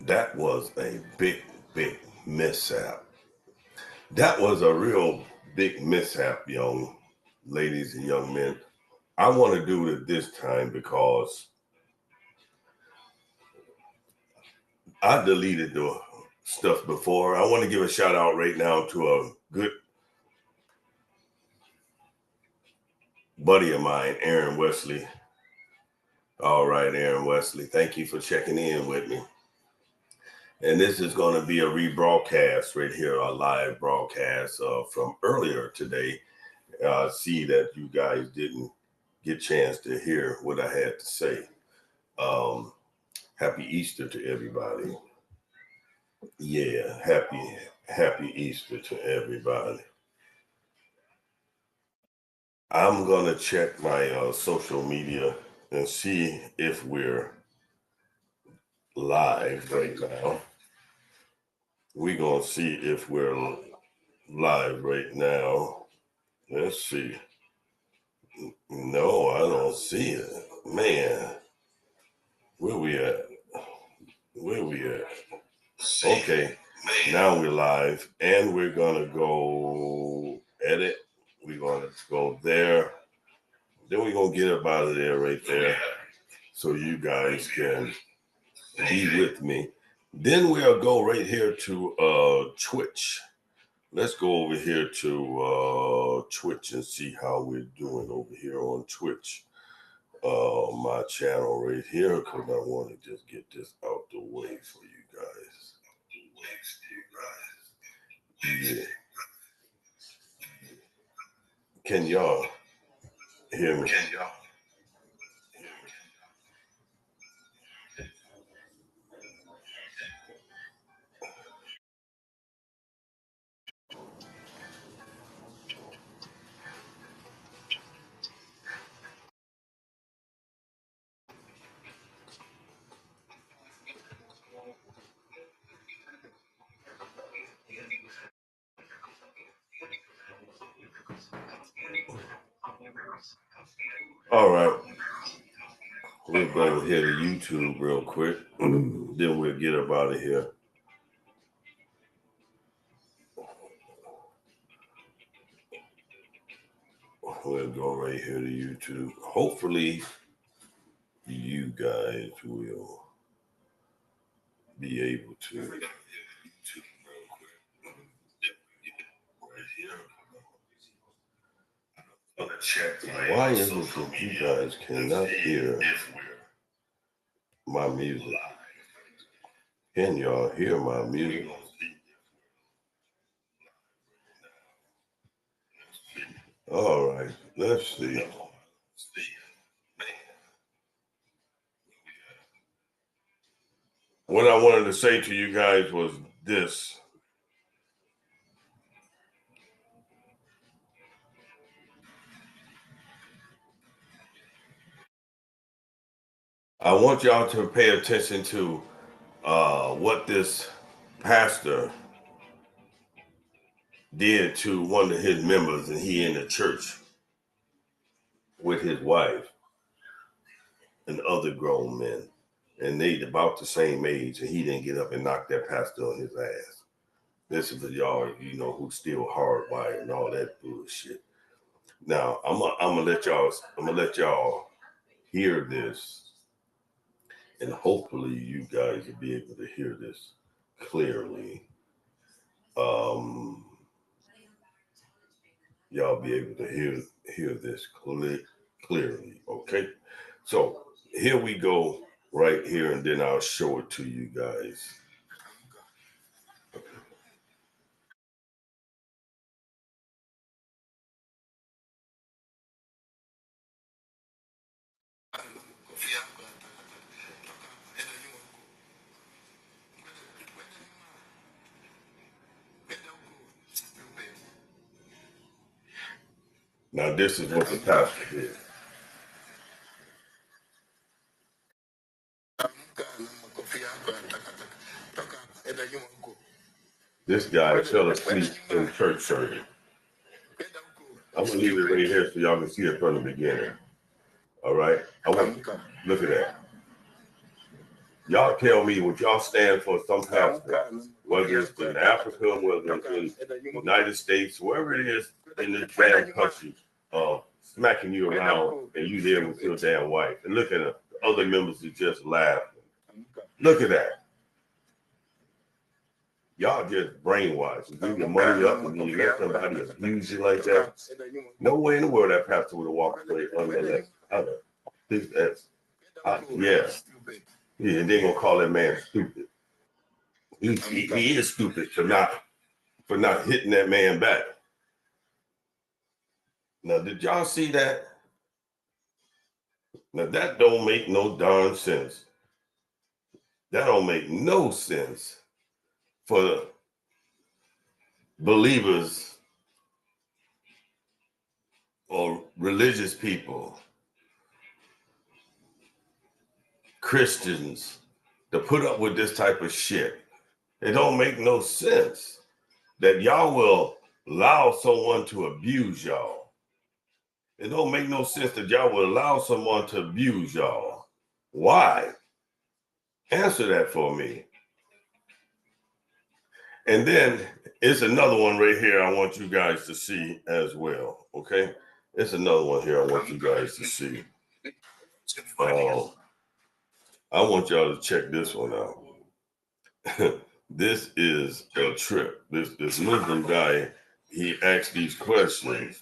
That was a big mishap. That was a real big mishap, young ladies and young men. I want to do it this time because I deleted the stuff before. I want to give a shout out right now to a good buddy of mine, Aaron Wesley. All right, Aaron Wesley, thank you for checking in with me. And this is going to be a rebroadcast right here, a live broadcast from earlier today. See that you guys didn't get a chance to hear what I had to say. Um, happy Easter to everybody. Yeah, happy Easter to everybody. I'm gonna check my social media and see if we're live right now. We're gonna see if we're live right now. Let's see. No, I don't see it. Man, where we at? Where we at? Okay, now we're live, and we're gonna go edit. We're gonna go there. Then we're gonna get up out of there right there, so you guys can be with me. Then we'll go right here to Twitch. Let's go over here to Twitch and see how we're doing over here on Twitch. My channel right here, because I want to just get this out the way for you guys. Yeah. Can y'all hear me? All right. We'll go over here to YouTube real quick. Then we'll get up out of here. We'll go right here to YouTube. Hopefully, you guys will be able to. Why is it that you guys cannot hear my music? Can y'all hear my music? All right, let's see. What I wanted to say to you guys was this. I want y'all to pay attention to what this pastor did to one of his members, and he in the church with his wife and other grown men, and they about the same age, and he didn't get up and knock that pastor on his ass. This is for y'all, you know, who's still hardwired and all that bullshit. Now I'm gonna let y'all hear this, and hopefully you guys will be able to hear this clearly. Um, y'all be able to hear this clearly. Okay, so here we go right here, and then I'll show it to you guys. Now this is what the pastor did. This guy fell asleep in church service. I'm gonna leave it right here so y'all can see it from the beginning. All right. I want look at that. Y'all tell me what y'all stand for, some pastor, whether it's in Africa, whether it's in the United States, wherever it is in this damn country, smacking you around and you there with your damn wife. And look at the other members who just laugh. Look at that. Y'all just brainwashed. You give your money up and you let somebody abuse you like that. No way in the world that pastor would have walked away under that. Yeah, and they're gonna call that man stupid. He is stupid for not hitting that man back. Now, did y'all see that? Now that don't make no darn sense. That don't make no sense for believers or religious people, Christians, to put up with this type of shit. It don't make no sense that y'all will allow someone to abuse y'all. It don't make no sense that y'all will allow someone to abuse y'all. Why? Answer that for me. And then it's another one right here I want you guys to see as well, okay? It's another one here I want you guys to see. I want y'all to check this one out. This is a trip. This Muslim guy, he asked these questions.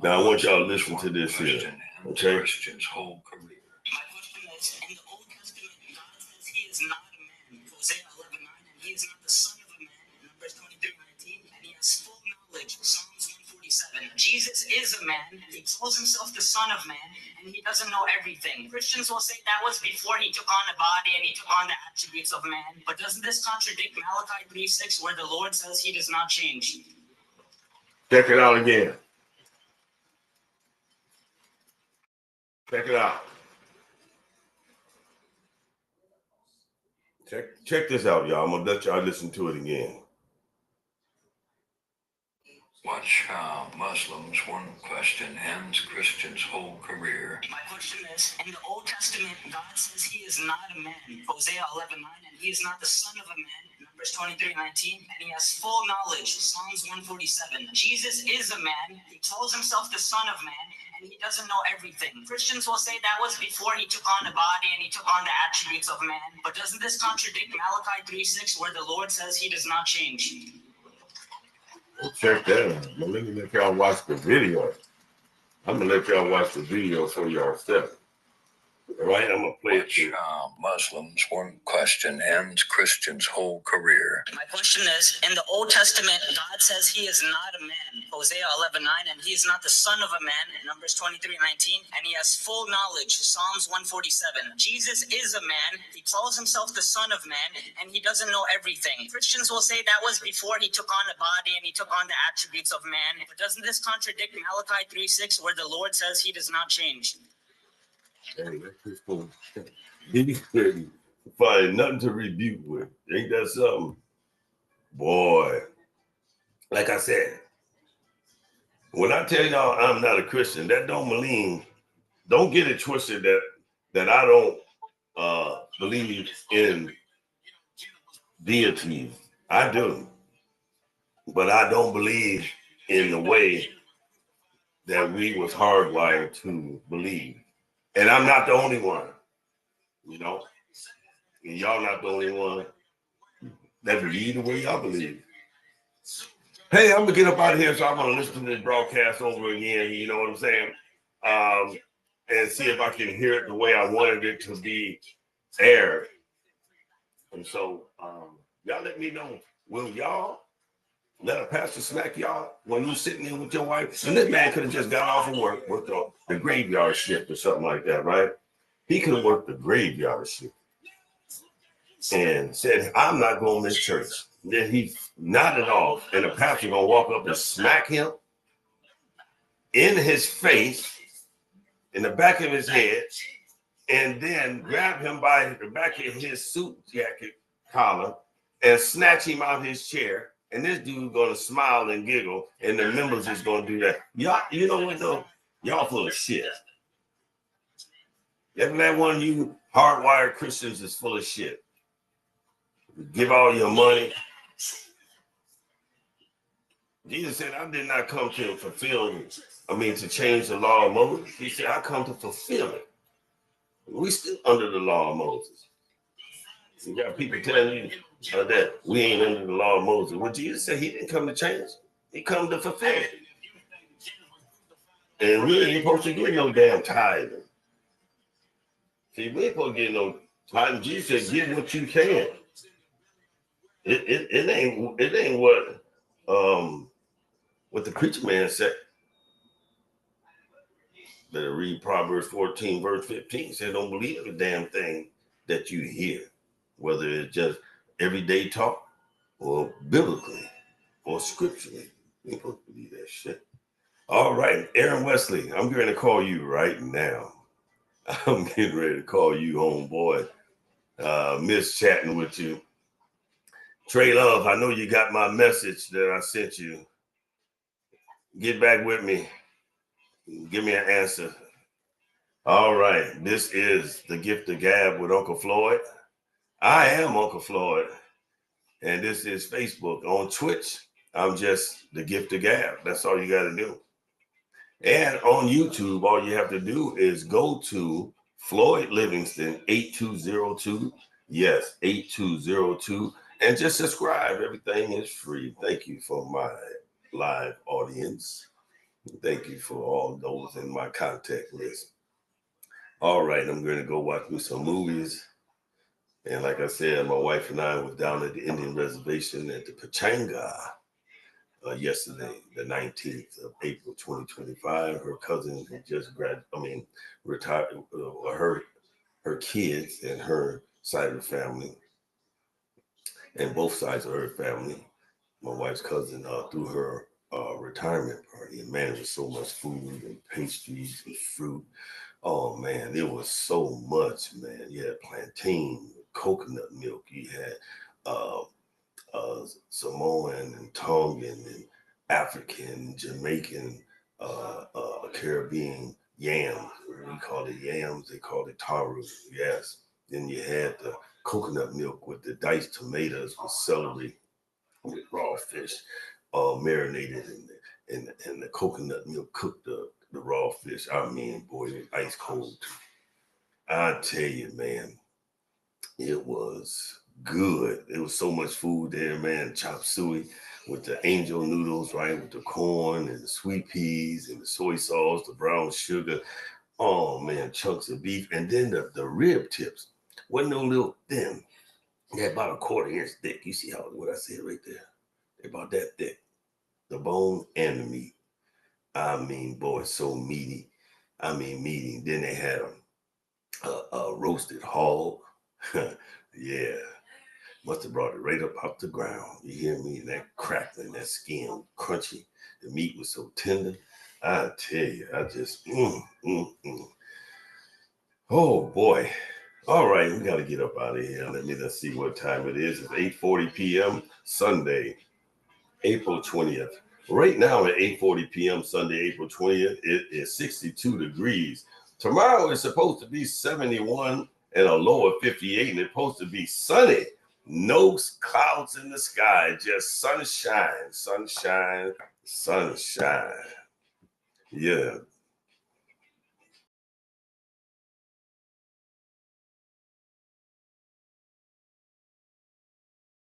Now I want y'all to listen to this here, okay? Christian's whole career. My question is, in the Old Testament, God says he is not a man, Hosea 11:9, and he is not the son of a man, Numbers 23:19, and he has full knowledge, Psalms 147. Jesus is a man, he calls himself the son of man, and he doesn't know everything. Christians will say that was before he took on a body and he took on the attributes of man. But doesn't this contradict Malachi 3:6, where the Lord says he does not change? Check it out again. Check it out. Check this out, y'all. I'm gonna let y'all listen to it again. Watch how Muslims, one question ends Christian's whole career. My question is, in the Old Testament, God says he is not a man, Hosea 11:9, and he is not the son of a man, Numbers 23:19, and he has full knowledge, Psalms 147. Jesus is a man, he calls himself the son of man, and he doesn't know everything. Christians will say that was before he took on a body and he took on the attributes of man. But doesn't this contradict Malachi 3:6, where the Lord says he does not change? Well, check that out. I'm gonna let y'all watch the video. I'm gonna let y'all watch the video for yourself. All right, I'm gonna play it. Watch how Muslims, one question ends Christian's whole career. My question is, in the Old Testament, God says he is not a man, Hosea 11:9, and he is not the son of a man, Numbers 23:19, and he has full knowledge, Psalms 147. Jesus is a man, he calls himself the son of man, and he doesn't know everything. Christians will say that was before he took on a body and he took on the attributes of man. But doesn't this contradict Malachi 3:6, where the Lord says he does not change? Hey, that's just cool. He couldn't find nothing to rebuke with. Ain't that something? Boy, like I said, when I tell y'all I'm not a Christian, that don't mean, don't get it twisted that I don't believe in deities. I do. But I don't believe in the way that we was hardwired to believe. And I'm not the only one, you know. And y'all not the only one that believe the way y'all believe. Hey, I'm gonna get up out of here, so I'm gonna listen to this broadcast over again. You know what I'm saying? And see if I can hear it the way I wanted it to be aired. And so, y'all let me know. Will y'all let a pastor smack y'all when you sitting there with your wife? And this man could have just got off of work, worked the graveyard shift or something like that, right? He could have worked the graveyard shift and said, I'm not going to miss church. Then he nodded off, and the pastor gonna walk up and smack him in his face, in the back of his head, and then grab him by the back of his suit jacket collar and snatch him out his chair. And this dude gonna smile and giggle, and the members is gonna do that. Y'all, you know what though? Y'all full of shit. Every last one of you Hardwired Christians is full of shit. Give all your money. Jesus said, I did not come to to change the law of Moses. He said, I come to fulfill it. We still under the law of Moses. You got people telling you that we ain't under the law of Moses. Well, Jesus said he didn't come to change. He come to fulfill it. And we ain't supposed to get no damn tithing. See, we ain't supposed to get no tithing. Jesus said, give what you can. It ain't what the preacher man said. Better read Proverbs 14, verse 15. Said, don't believe the damn thing that you hear, whether it's just everyday talk or biblically or scripturally. You ain't supposed to believe that shit. All right, Aaron Wesley, I'm going to call you right now. I'm getting ready to call you, homeboy. Miss chatting with you. Trey Love, I know you got my message that I sent you. Get back with me. Give me an answer. All right, this is the Gift of Gab with Uncle Floyd. I am Uncle Floyd, and this is Facebook. On Twitch, I'm just the Gift of Gab. That's all you got to do. And on YouTube, all you have to do is go to Floyd Livingston 8202. Yes, 8202. And just subscribe. Everything is free. Thank you for my live audience. Thank you for all those in my contact list. All right, I'm going to go watch me some movies. And like I said, my wife and I was down at the Indian reservation at the Pachanga yesterday, the 19th of April, 2025. Her cousin had just retired, her kids and her side of the family, and both sides of her family. My wife's cousin threw her retirement party, and man, there was so much food and pastries and fruit. Oh man, there was so much, man. You had plantain, coconut milk. You had Samoan and Tongan and African, Jamaican, Caribbean yams. We call it yams. They call it taru. Yes. Then you had the coconut milk with the diced tomatoes with celery, with raw fish, marinated in the coconut milk, cooked the raw fish. I mean, boy, it was ice cold. I tell you, man, it was good. There was so much food there, man. Chop suey with the angel noodles, right? With the corn and the sweet peas and the soy sauce, the brown sugar. Oh man, chunks of beef. And then the rib tips. Wasn't no little thin. They had about a 1/4 inch thick. You see what I said right there? They're about that thick. The bone and the meat. I mean, boy, so meaty. I mean, meaty. Then they had a roasted hog. Yeah. Must have brought it right up off the ground. You hear me? And that crackling, that skin crunchy. The meat was so tender. I tell you, I just, Oh boy. All right, we got to get up out of here. Let's see what time it is. It's 8:40 p.m. Sunday, April 20th. Right now at 8:40 p.m. Sunday, April 20th, it is 62 degrees. Tomorrow is supposed to be 71 and a low of 58, and it's supposed to be sunny. No clouds in the sky, just sunshine, sunshine, sunshine. Yeah.